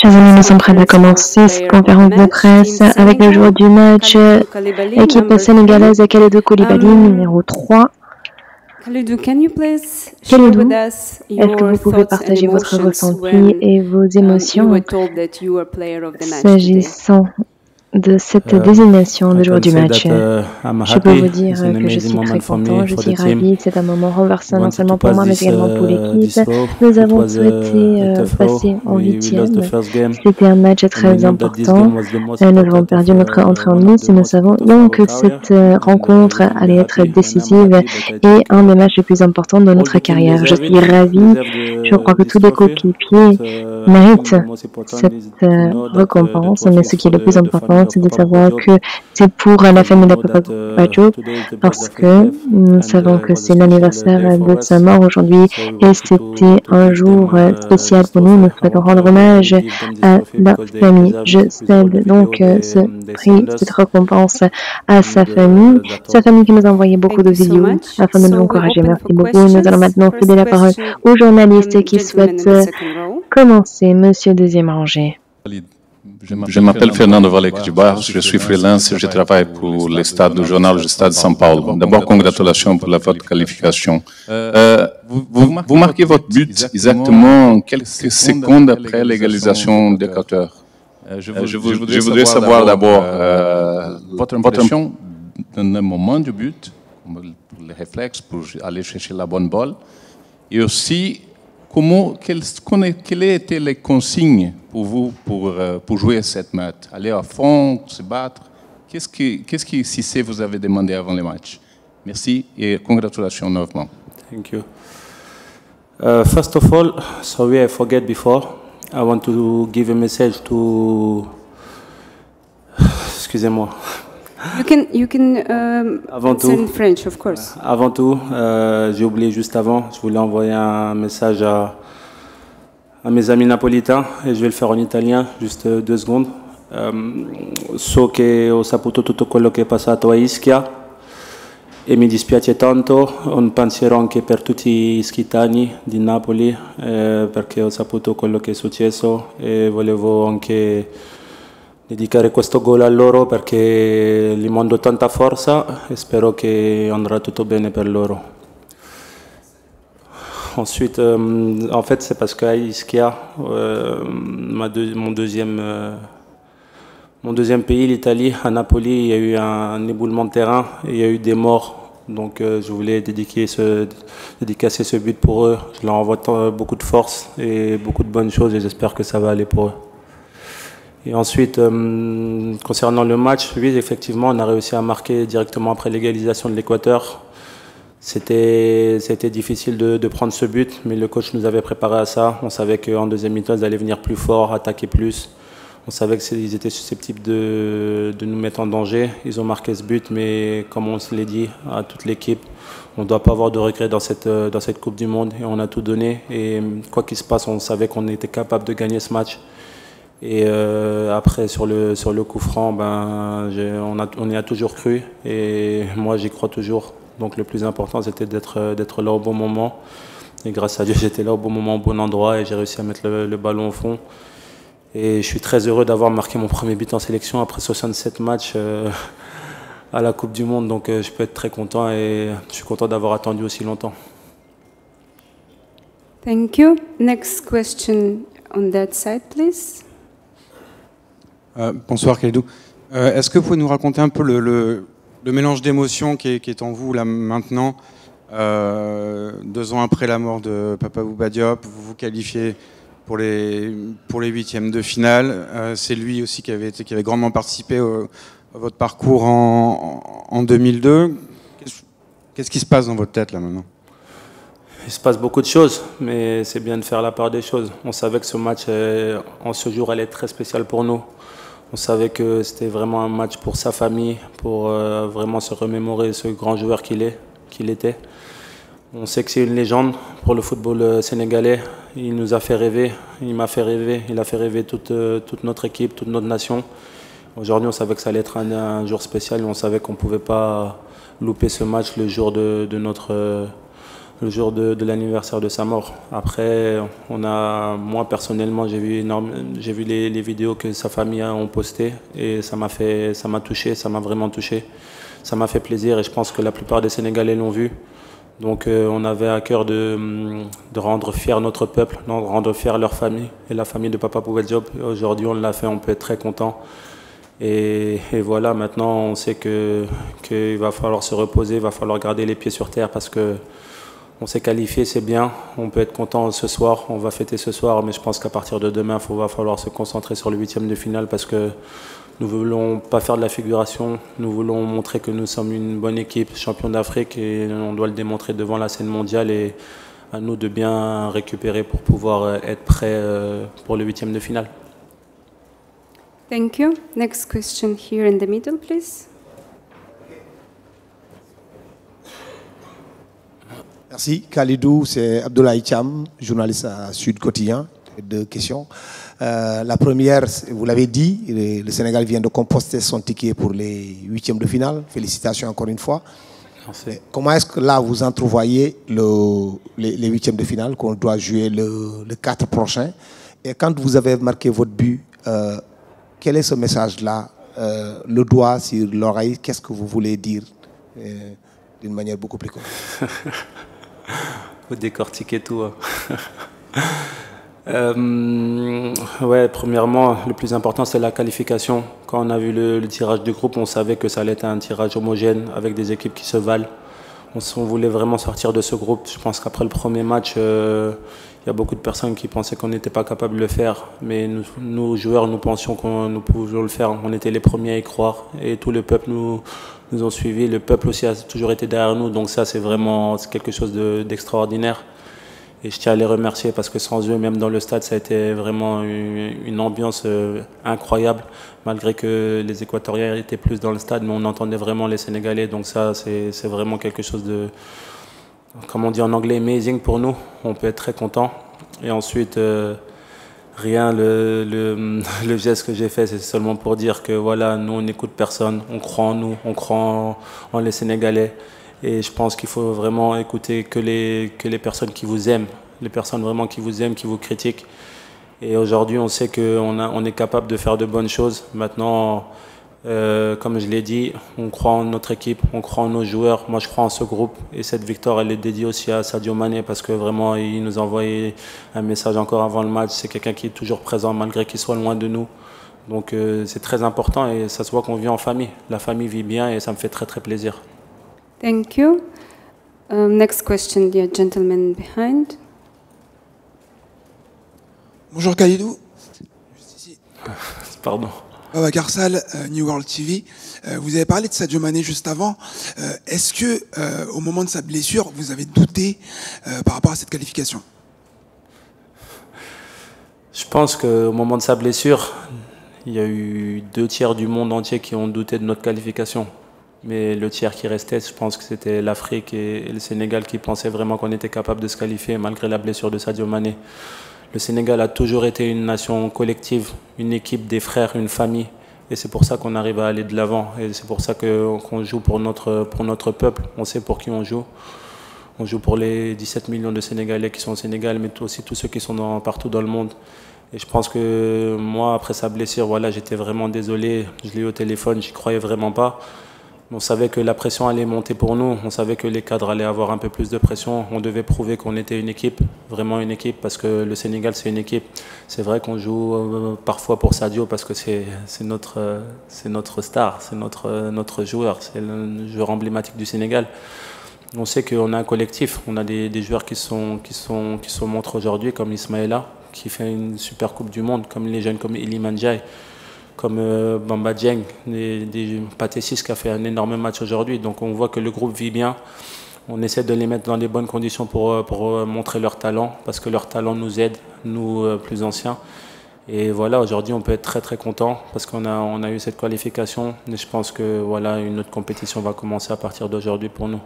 Chers amis, nous sommes prêts à commencer cette conférence de presse avec le joueur du match, équipe sénégalaise Kalidou Koulibaly, numéro 3. Kalidou, est-ce que vous pouvez partager votre ressenti et vos émotions s'agissant de cette désignation de joueur du match? Je peux vous dire que je suis très content, je suis ravi. C'est un moment renversant non seulement pour moi, mais également pour l'équipe. Nous avons souhaité passer en 8e. C'était un match très important. Nous avons perdu notre entrée en lice et nous savons donc que cette rencontre allait être décisive et un des matchs les plus importants de notre carrière. Je suis ravi. Je crois que tous les coéquipiers méritent cette récompense, mais ce qui est le plus important, c'est de savoir que c'est pour la famille de Papa Bajo, parce que nous savons que c'est l'anniversaire de sa mort aujourd'hui et c'était un jour spécial pour nous. Nous souhaitons rendre hommage à la famille. Je cède donc ce prix, cette récompense à sa famille qui nous a envoyé beaucoup de vidéos afin de nous encourager. Merci beaucoup. Nous allons maintenant filer la parole aux journalistes qui souhaitent commencer. Monsieur deuxième rangé. Je m'appelle Fernando Valek-Dibar, je suis freelance et je travaille pour le stade du journal du Stade de São Paulo. D'abord, congratulations pour votre qualification. Vous marquez votre but exactement quelques secondes après l'égalisation d'Équateur. Je voudrais savoir d'abord votre impression d'un moment du but, les réflexes pour aller chercher la bonne balle, et aussi quelles étaient les consignes pour vous pour jouer cette match? Aller à fond, se battre? Qu'est-ce que Cissé vous avez demandé avant le match? Merci et congratulations novement. Thank you. First of all, sorry I forget before. I want to give a message to... Excusez-moi. You can send in French, of course. Avant tout, j'ai oublié juste avant, je voulais envoyer un message à mes amis napolitains et je vais le faire en italien, juste 2 secondes. So che ho saputo tutto quello che è passato a Ischia e mi dispiace tanto, un pensiero anche per tutti gli ischitani di Napoli perché ho saputo quello che è successo e volevo anche dedicare questo gol a loro perché gli mando tanta forza e spero che andrà tutto bene per loro. Ensuite, en fait, c'est parce qu'à Ischia, mon deuxième pays, l'Italie, à Napoli, il y a eu un éboulement de terrain et il y a eu des morts. Donc je voulais dédicacer ce but pour eux. Je leur envoie beaucoup de force et beaucoup de bonnes choses et j'espère que ça va aller pour eux. Et ensuite, concernant le match, oui, effectivement, on a réussi à marquer directement après l'égalisation de l'Équateur. C'était difficile de prendre ce but, mais le coach nous avait préparé à ça. On savait qu'en deuxième mi-temps, ils allaient venir plus fort, attaquer plus. On savait qu'ils étaient susceptibles de nous mettre en danger. Ils ont marqué ce but, mais comme on se l'a dit à toute l'équipe, on ne doit pas avoir de regrets dans cette Coupe du Monde. Et on a tout donné. Et quoi qu'il se passe, on savait qu'on était capable de gagner ce match. Et après, sur le coup franc, on y a toujours cru. Et moi, j'y crois toujours. Donc le plus important, c'était d'être là au bon moment. Et grâce à Dieu, j'étais là au bon moment, au bon endroit. Et j'ai réussi à mettre le ballon au fond. Et je suis très heureux d'avoir marqué mon premier but en sélection après 67 matchs à la Coupe du Monde. Donc je peux être très content et je suis content d'avoir attendu aussi longtemps. Thank you. Next question on that side, please. Bonsoir Kalidou. Est-ce que vous pouvez nous raconter un peu le mélange d'émotions qui est en vous là maintenant, 2 ans après la mort de Papa Bouba Diop, vous vous qualifiez pour les 8e de finale. C'est lui aussi qui avait grandement participé à votre parcours en 2002. Qu'est-ce qui se passe dans votre tête là maintenant? Il se passe beaucoup de choses, mais c'est bien de faire la part des choses. On savait que ce match, en ce jour, allait être très spécial pour nous. On savait que c'était vraiment un match pour sa famille, pour vraiment se remémorer ce grand joueur qu'il était. On sait que c'est une légende pour le football sénégalais. Il nous a fait rêver, il m'a fait rêver, il a fait rêver toute notre équipe, toute notre nation. Aujourd'hui, on savait que ça allait être un jour spécial, mais on savait qu'on ne pouvait pas louper ce match le jour de notre le jour de l'anniversaire de sa mort. Après, moi personnellement, j'ai vu les vidéos que sa famille ont postées et ça m'a touché, ça m'a vraiment touché. Ça m'a fait plaisir et je pense que la plupart des Sénégalais l'ont vu. Donc on avait à cœur de rendre fier notre peuple, de rendre fier leur famille et la famille de Papa Bouba Diop. Aujourd'hui, on l'a fait, on peut être très content. Et voilà, maintenant, on sait qu'il va falloir se reposer, il va falloir garder les pieds sur terre parce que on s'est qualifié, c'est bien. On peut être content ce soir, on va fêter ce soir, mais je pense qu'à partir de demain, il va falloir se concentrer sur le 8e de finale parce que nous ne voulons pas faire de la figuration. Nous voulons montrer que nous sommes une bonne équipe, champion d'Afrique, et on doit le démontrer devant la scène mondiale et à nous de bien récupérer pour pouvoir être prêts pour le 8e de finale. Thank you. Next question here in the middle, please. Merci. Khalidou, c'est Abdoulaye Cham, journaliste à Sud Quotidien. Deux questions. La première, vous l'avez dit, le Sénégal vient de composter son ticket pour les 8e de finale. Félicitations encore une fois. Merci. Comment est-ce que là, vous entrevoyez les 8e de finale qu'on doit jouer le 4 prochain? Et quand vous avez marqué votre but, quel est ce message-là? Le doigt sur l'oreille, qu'est-ce que vous voulez dire d'une manière beaucoup plus courte? Faut décortiquer tout. Ouais, premièrement, le plus important, c'est la qualification. Quand on a vu le tirage du groupe, on savait que ça allait être un tirage homogène avec des équipes qui se valent. On voulait vraiment sortir de ce groupe. Je pense qu'après le premier match, il y a beaucoup de personnes qui pensaient qu'on n'était pas capable de le faire. Mais nous, joueurs, nous pensions que nous pouvions le faire. On était les premiers à y croire. Et tout le peuple nous ont suivis. Le peuple aussi a toujours été derrière nous. Donc ça, c'est vraiment quelque chose d'extraordinaire. Et je tiens à les remercier parce que sans eux, même dans le stade, ça a été vraiment une ambiance incroyable. Malgré que les Équatoriens étaient plus dans le stade, mais on entendait vraiment les Sénégalais. Donc ça, c'est vraiment quelque chose de, comme on dit en anglais, amazing pour nous. On peut être très content. Et ensuite, le geste que j'ai fait, c'est seulement pour dire que voilà, nous, on n'écoute personne. On croit en nous, on croit en les Sénégalais. Et je pense qu'il faut vraiment écouter que les personnes qui vous aiment, les personnes vraiment qui vous aiment, qui vous critiquent. Et aujourd'hui, on sait qu'on est capable de faire de bonnes choses. Maintenant, comme je l'ai dit, on croit en notre équipe, on croit en nos joueurs. Moi, je crois en ce groupe. Et cette victoire, elle est dédiée aussi à Sadio Mané parce que vraiment, il nous a envoyé un message encore avant le match. C'est quelqu'un qui est toujours présent malgré qu'il soit loin de nous. Donc, c'est très important et ça se voit qu'on vit en famille. La famille vit bien et ça me fait très, très plaisir. Thank you. Next question, the gentleman behind. Bonjour Khalidou. Juste ici. Pardon. Babacar Sall, New World TV. Vous avez parlé de Sadio Mané juste avant. Est-ce que, au moment de sa blessure, vous avez douté par rapport à cette qualification? Je pense qu'au moment de sa blessure, il y a eu 2/3 du monde entier qui ont douté de notre qualification. Mais le tiers qui restait, je pense que c'était l'Afrique et le Sénégal qui pensaient vraiment qu'on était capable de se qualifier malgré la blessure de Sadio Mané. Le Sénégal a toujours été une nation collective, une équipe, des frères, une famille. Et c'est pour ça qu'on arrive à aller de l'avant. Et c'est pour ça qu'on joue pour notre peuple. On sait pour qui on joue. On joue pour les 17 millions de Sénégalais qui sont au Sénégal, mais aussi tous ceux qui sont partout dans le monde. Et je pense que moi, après sa blessure, voilà, j'étais vraiment désolé. Je l'ai eu au téléphone, j'y croyais vraiment pas. On savait que la pression allait monter pour nous, on savait que les cadres allaient avoir un peu plus de pression. On devait prouver qu'on était une équipe, vraiment une équipe, parce que le Sénégal, c'est une équipe. C'est vrai qu'on joue parfois pour Sadio parce que c'est notre star, c'est notre joueur, c'est le joueur emblématique du Sénégal. On sait qu'on a un collectif, on a des joueurs qui se montrent aujourd'hui, comme Ismaïla, qui fait une super Coupe du Monde, comme les jeunes comme Iliman Ndiaye, comme Bamba Dieng, Pathé Ciss qui a fait un énorme match aujourd'hui. Donc on voit que le groupe vit bien. On essaie de les mettre dans les bonnes conditions pour montrer leur talent, parce que leur talent nous aide, nous plus anciens. Et voilà, aujourd'hui on peut être très très content parce qu'on a eu cette qualification. Et je pense que voilà, une autre compétition va commencer à partir d'aujourd'hui pour nous.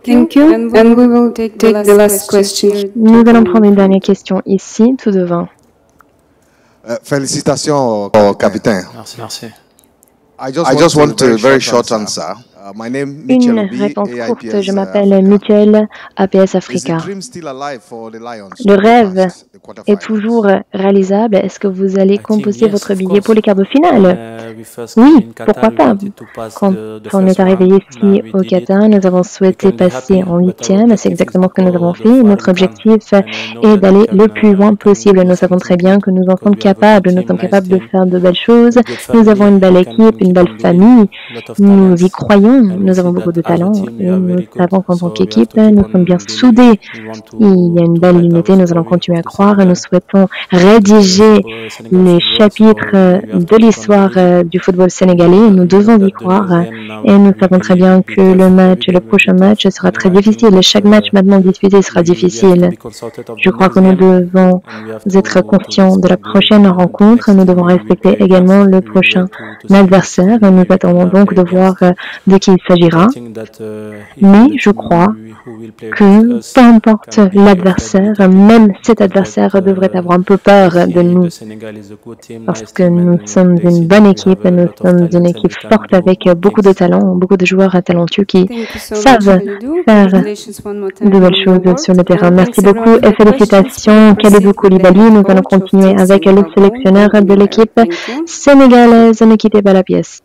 Thank you. And we will take the last question. Nous allons prendre une dernière question ici, tout devant. Félicitations au capitaine. Merci, merci. I just want a very short answer. Une réponse courte, je m'appelle Mitchell, APS Africa. Le rêve est toujours réalisable. Est-ce que vous allez composer votre billet pour les quarts de finale? Oui, pourquoi pas. Quand on est arrivé ici au Qatar, nous avons souhaité passer en 8e. C'est exactement ce que nous avons fait. Notre objectif est d'aller le plus loin possible. Nous savons très bien que nous en sommes capables. Nous sommes capables de faire de belles choses. Nous avons une belle équipe, une belle famille. Nous y croyons. Nous avons beaucoup de talent et nous savons qu'en tant qu'équipe, nous sommes bien soudés. Il y a une belle unité, nous allons continuer à croire et nous souhaitons rédiger les chapitres de l'histoire du football sénégalais. Nous devons y croire et nous savons très bien que le prochain match sera très difficile. Chaque match maintenant disputé sera difficile. Je crois que nous devons être conscients de la prochaine rencontre. Nous devons respecter également le prochain adversaire. Nous attendons donc de voir de qui il s'agira, mais je crois que peu importe l'adversaire, même cet adversaire devrait avoir un peu peur de nous, parce que nous sommes une bonne équipe, nous sommes une équipe forte avec beaucoup de talent, beaucoup de joueurs talentueux qui savent faire de belles choses sur le terrain. Merci beaucoup et félicitations Kalidou Koulibaly. Nous allons continuer avec le sélectionneur de l'équipe sénégalaise. Ne quittez pas la pièce.